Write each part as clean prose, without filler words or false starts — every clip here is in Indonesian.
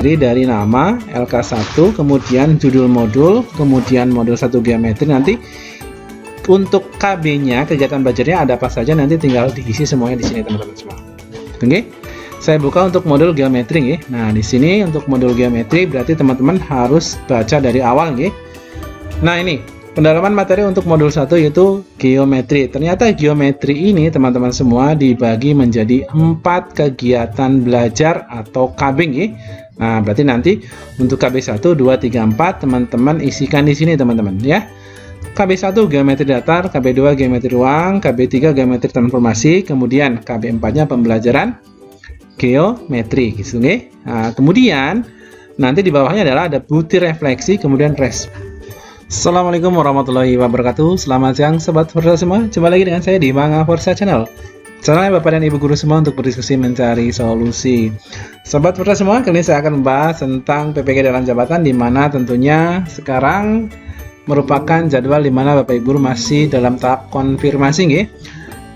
dari nama LK1, kemudian judul modul, kemudian modul 1 geometri. Nanti untuk KB-nya, kegiatan belajarnya ada apa saja, nanti tinggal diisi semuanya di sini teman-teman semua. Oke, saya buka untuk modul geometri ya. Nah, di sini untuk modul geometri berarti teman-teman harus baca dari awal ya. Nah, ini pendalaman materi untuk modul 1 yaitu geometri. Ternyata geometri ini teman-teman semua dibagi menjadi 4 kegiatan belajar atau KB ya. Nah, berarti nanti untuk KB1, 2, 3, 4 teman-teman isikan di sini teman-teman ya. KB1 geometri datar, KB2 geometri ruang, KB3 geometri transformasi, kemudian KB4-nya pembelajaran geometri gitu ya. Nah, kemudian nanti di bawahnya adalah ada bukti refleksi, kemudian respon. Assalamualaikum warahmatullahi wabarakatuh. Selamat siang sobat Forza semua. Jumpa lagi dengan saya di Manga Forza Channel. Channel Bapak dan Ibu guru semua untuk berdiskusi mencari solusi. Sobat Forza semua, kali ini saya akan membahas tentang PPG dalam jabatan, di mana tentunya sekarang merupakan jadwal di mana Bapak Ibu guru masih dalam tahap konfirmasi ya,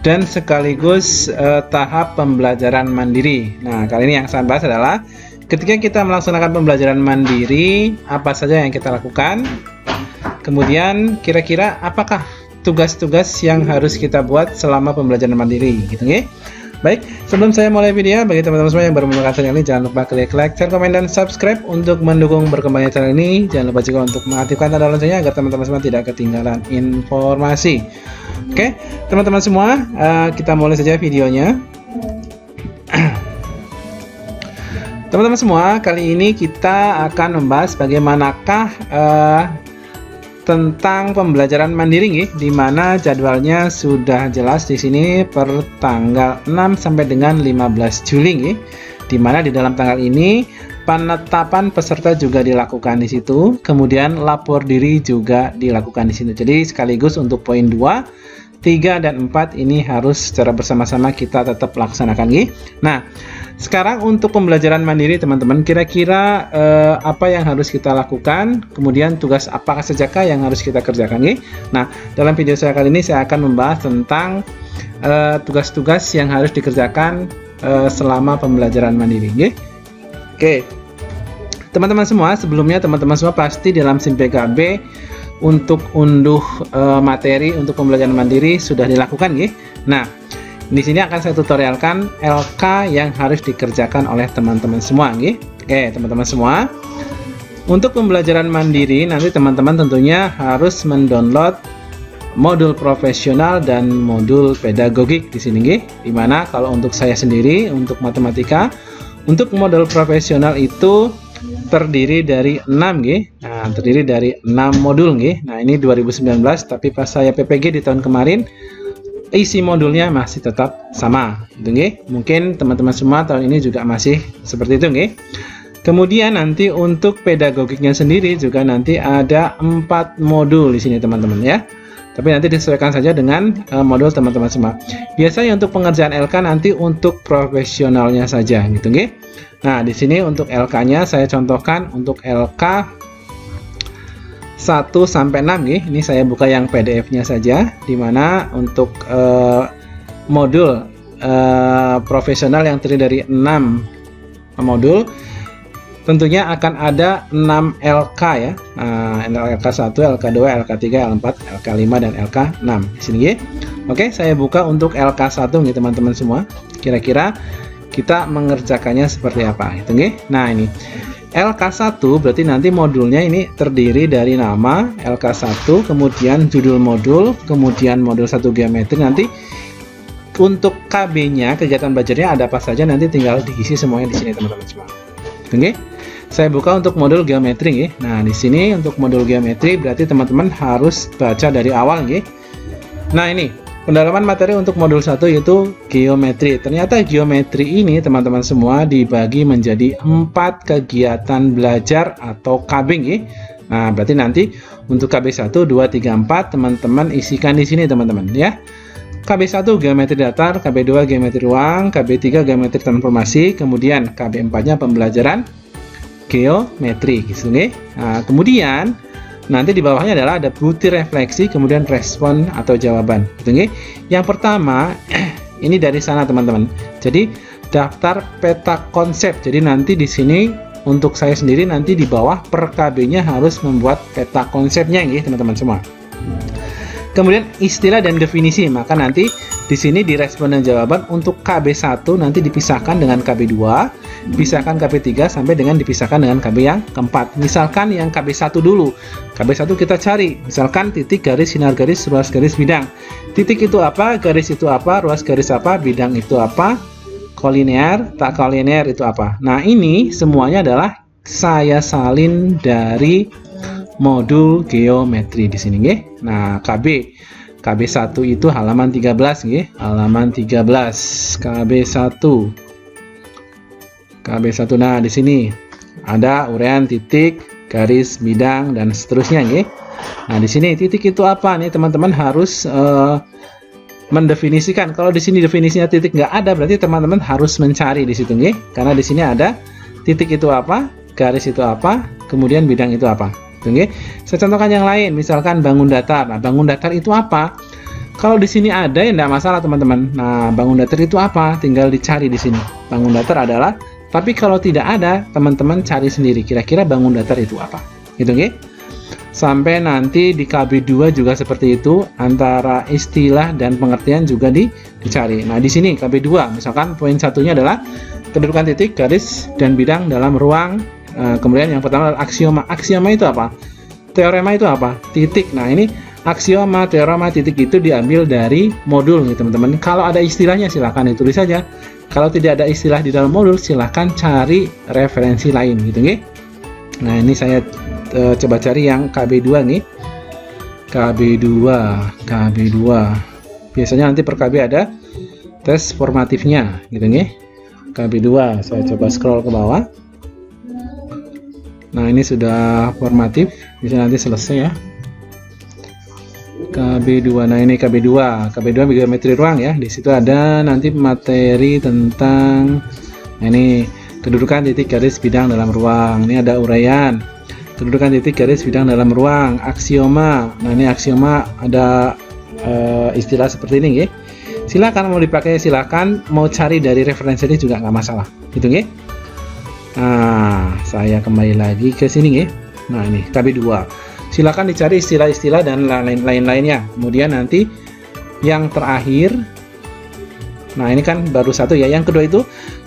dan sekaligus tahap pembelajaran mandiri. Nah, kali ini yang saya bahas adalah ketika kita melaksanakan pembelajaran mandiri, apa saja yang kita lakukan. Kemudian kira-kira apakah tugas-tugas yang harus kita buat selama pembelajaran mandiri gitu ya. Baik, sebelum saya mulai video, bagi teman-teman semua yang baru menemukan channel ini, jangan lupa klik like, share, komen, dan subscribe untuk mendukung berkembangnya channel ini. Jangan lupa juga untuk mengaktifkan tanda loncengnya agar teman-teman semua tidak ketinggalan informasi. Oke, teman-teman semua, kita mulai saja videonya. Teman-teman semua, kali ini kita akan membahas bagaimanakah tentang pembelajaran mandiri nih, di mana jadwalnya sudah jelas di sini per tanggal 6 sampai dengan 15 Juli nih, di mana di dalam tanggal ini penetapan peserta juga dilakukan di situ, kemudian lapor diri juga dilakukan di sini. Jadi sekaligus untuk poin 2, 3 dan 4 ini harus secara bersama-sama kita tetap laksanakan nih. Nah, sekarang untuk pembelajaran mandiri teman-teman, kira-kira apa yang harus kita lakukan, kemudian tugas apakah sajakah yang harus kita kerjakan nih. Nah, dalam video saya kali ini saya akan membahas tentang tugas-tugas yang harus dikerjakan selama pembelajaran mandiri nih. Oke, teman-teman semua, sebelumnya teman-teman semua pasti dalam SIM PKB untuk unduh materi untuk pembelajaran mandiri sudah dilakukan nih. Nah, di sini akan saya tutorialkan LK yang harus dikerjakan oleh teman-teman semua nih. Oke, teman-teman semua, untuk pembelajaran mandiri nanti teman-teman tentunya harus mendownload modul profesional dan modul pedagogik di sini nih. Dimana kalau untuk saya sendiri untuk matematika, untuk modul profesional itu terdiri dari 6 nih. Nah, terdiri dari 6 modul nih. Nah, ini 2019, tapi pas saya PPG di tahun kemarin isi modulnya masih tetap sama gitu nggih. Mungkin teman-teman semua tahun ini juga masih seperti itu nggih. Kemudian nanti untuk pedagogiknya sendiri juga nanti ada 4 modul di sini teman-teman ya. Tapi nanti disesuaikan saja dengan modul teman-teman semua. Biasanya untuk pengerjaan LK nanti untuk profesionalnya saja gitu nggih. Nah, di sini untuk LK-nya saya contohkan untuk LK 1 sampai 6 nih. Ini saya buka yang PDF-nya saja, dimana untuk modul profesional yang terdiri dari 6 modul tentunya akan ada 6 LK ya. LK1, LK2, LK3, L4, LK5 dan LK6 di sini ya. Oke, saya buka untuk LK1 nih teman-teman semua. Kira-kira kita mengerjakannya seperti apa gitu nggih. Nah, ini LK1 berarti nanti modulnya ini terdiri dari nama LK1, kemudian judul modul, kemudian modul 1 geometri. Nanti untuk KB-nya, kegiatan belajarnya ada apa saja, nanti tinggal diisi semuanya di sini teman-teman semua. Oke, saya buka untuk modul geometri ya. Nah, di sini untuk modul geometri berarti teman-teman harus baca dari awal ya. Nah, ini pendalaman materi untuk modul 1 yaitu geometri. Ternyata geometri ini teman-teman semua dibagi menjadi 4 kegiatan belajar atau KB ya. Nah, berarti nanti untuk KB1, 2, 3, 4 teman-teman isikan di sini teman-teman ya. KB1 geometri datar, KB2 geometri ruang, KB3 geometri transformasi, kemudian KB4-nya pembelajaran geometri gitu nih. Nah, kemudian nanti di bawahnya adalah ada bukti refleksi, kemudian respon atau jawaban gitu nih. Yang pertama ini dari sana teman-teman. Jadi daftar peta konsep. Jadi nanti di sini untuk saya sendiri nanti di bawah per KB-nya harus membuat peta konsepnya nggih teman-teman semua. Kemudian istilah dan definisi, maka nanti di sini di responden jawaban untuk KB1 nanti dipisahkan dengan KB2, pisahkan KB3 sampai dengan dipisahkan dengan KB yang keempat. Misalkan yang KB1 dulu. KB1 kita cari, misalkan titik, garis, sinar garis, ruas garis, bidang. Titik itu apa, garis itu apa, ruas garis apa, bidang itu apa, kolinear, tak kolinear itu apa. Nah, ini semuanya adalah saya salin dari modul geometri di sini nggih. Nah, KB1 itu halaman 13 nggih, halaman 13 KB1. Nah, di sini ada uraian titik, garis, bidang dan seterusnya nggih. Nah, di sini titik itu apa nih teman-teman harus mendefinisikan. Kalau di sini definisinya titik nggak ada, berarti teman-teman harus mencari di situ nggih. Karena di sini ada titik itu apa, garis itu apa, kemudian bidang itu apa. Oke, saya contohkan yang lain, misalkan bangun datar. Nah, bangun datar itu apa? Kalau di sini ada ya tidak masalah teman-teman. Nah, bangun datar itu apa? Tinggal dicari di sini. Bangun datar adalah, tapi kalau tidak ada, teman-teman cari sendiri. Kira-kira bangun datar itu apa? Gitu, oke? Sampai nanti di KB2 juga seperti itu, antara istilah dan pengertian juga dicari. Nah, di sini KB2, misalkan poin satunya adalah kedudukan titik, garis, dan bidang dalam ruang. Kemudian yang pertama adalah aksioma. Aksioma itu apa? Teorema itu apa? Titik. Nah, ini aksioma, teorema, titik itu diambil dari modul nih teman-teman. Kalau ada istilahnya silahkan ditulis saja. Kalau tidak ada istilah di dalam modul silahkan cari referensi lain gitu nih. Nah, ini saya coba cari yang KB2 nih. KB2. Biasanya nanti per KB ada tes formatifnya gitu nih. KB2. Saya coba scroll ke bawah. Nah, ini sudah formatif, bisa nanti selesai ya. KB2. Nah, ini KB2 geometri ruang ya. Di situ ada nanti materi tentang ini kedudukan titik, garis, bidang dalam ruang. Ini ada uraian kedudukan titik, garis, bidang dalam ruang, aksioma. Nah, ini aksioma ada istilah seperti ini ya. Silakan mau dipakai, silakan mau cari dari referensi ini juga nggak masalah. Gitu ya. Nah, saya kembali lagi ke sini ya. Nah, ini KB2. Silakan dicari istilah-istilah dan lain-lainnya. Kemudian nanti yang terakhir, nah ini kan baru satu ya. Yang kedua itu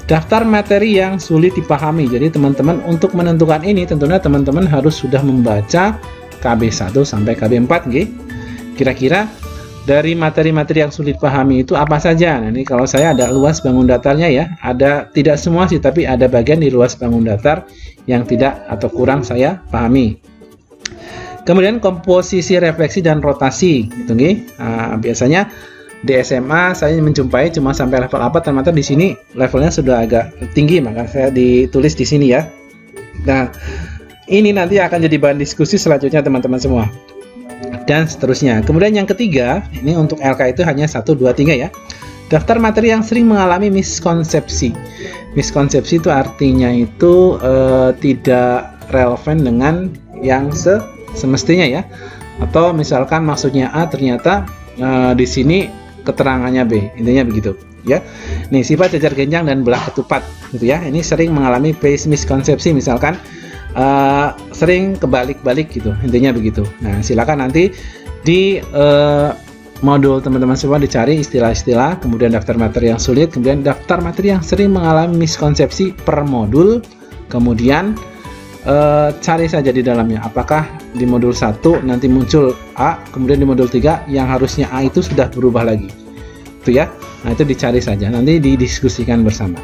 daftar materi yang sulit dipahami. Jadi teman-teman untuk menentukan ini tentunya teman-teman harus sudah membaca KB1 sampai KB4 nggih. Kira-kira dari materi-materi yang sulit pahami itu apa saja? Nah, ini kalau saya ada luas bangun datarnya ya. Ada, tidak semua sih, tapi ada bagian di luas bangun datar yang tidak atau kurang saya pahami. Kemudian komposisi, refleksi, dan rotasi gitu nih. Nah, biasanya di SMA saya menjumpai cuma sampai level apa, ternyata di sini levelnya sudah agak tinggi, maka saya ditulis di sini ya. Nah, ini nanti akan jadi bahan diskusi selanjutnya teman-teman semua. Dan seterusnya. Kemudian yang ketiga, ini untuk LK itu hanya 1, 2, 3 ya. Daftar materi yang sering mengalami miskonsepsi. Miskonsepsi itu artinya itu tidak relevan dengan yang semestinya ya. Atau misalkan maksudnya A ternyata di sini keterangannya B. Intinya begitu ya. Nih, sifat jajar genjang dan belah ketupat gitu ya. Ini sering mengalami miskonsepsi, misalkan sering kebalik-balik gitu, intinya begitu. Nah, silakan nanti di modul teman-teman semua dicari istilah-istilah, kemudian daftar materi yang sulit, kemudian daftar materi yang sering mengalami miskonsepsi per modul, kemudian cari saja di dalamnya apakah di modul 1 nanti muncul A, kemudian di modul 3 yang harusnya A itu sudah berubah lagi itu ya. Nah, itu dicari saja, nanti didiskusikan bersama.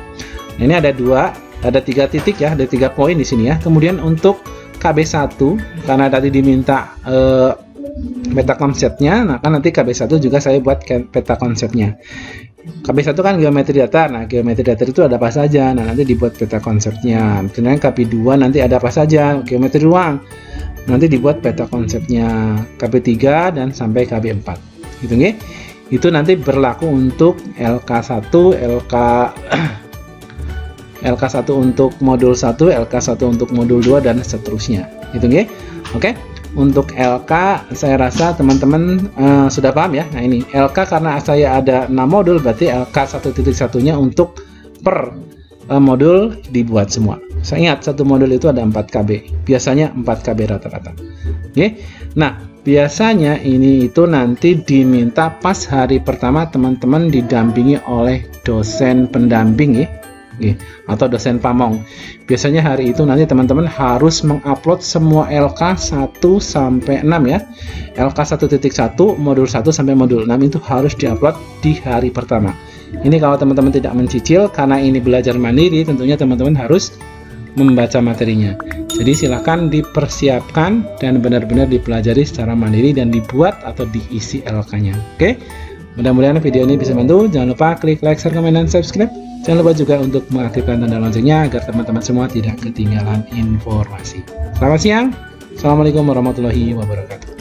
Nah, ini ada 3 titik ya, ada 3 poin di sini ya. Kemudian untuk KB1 karena tadi diminta peta konsepnya, nah kan nanti KB1 juga saya buat peta konsepnya. KB1 kan geometri datar. Nah, geometri datar itu ada apa saja? Nah, nanti dibuat peta konsepnya. Kemudian KB2 nanti ada apa saja? Geometri ruang. Nanti dibuat peta konsepnya. KB3 dan sampai KB4. Gitu nggih. Itu nanti berlaku untuk LK1, LK1 untuk modul 1, LK1 untuk modul 2 dan seterusnya. Gitu nggih. Oke. Untuk LK saya rasa teman-teman sudah paham ya. Nah, ini LK karena saya ada 6 modul berarti LK 1.1-nya untuk per modul dibuat semua. Saya ingat satu modul itu ada 4 KB, biasanya 4 KB rata-rata. Oke. Nah, biasanya ini itu nanti diminta pas hari pertama teman-teman didampingi oleh dosen pendamping ya. Atau dosen pamong. Biasanya hari itu nanti teman-teman harus mengupload semua LK 1 sampai 6 ya. LK 1.1 modul 1 sampai modul 6 itu harus diupload di hari pertama. Ini kalau teman-teman tidak mencicil karena ini belajar mandiri, tentunya teman-teman harus membaca materinya. Jadi silahkan dipersiapkan dan benar-benar dipelajari secara mandiri dan dibuat atau diisi LK-nya. Oke? Mudah-mudahan video ini bisa bantu. Jangan lupa klik like, share, komen, dan subscribe. Jangan lupa juga untuk mengaktifkan tanda loncengnya agar teman-teman semua tidak ketinggalan informasi. Selamat siang. Assalamualaikum warahmatullahi wabarakatuh.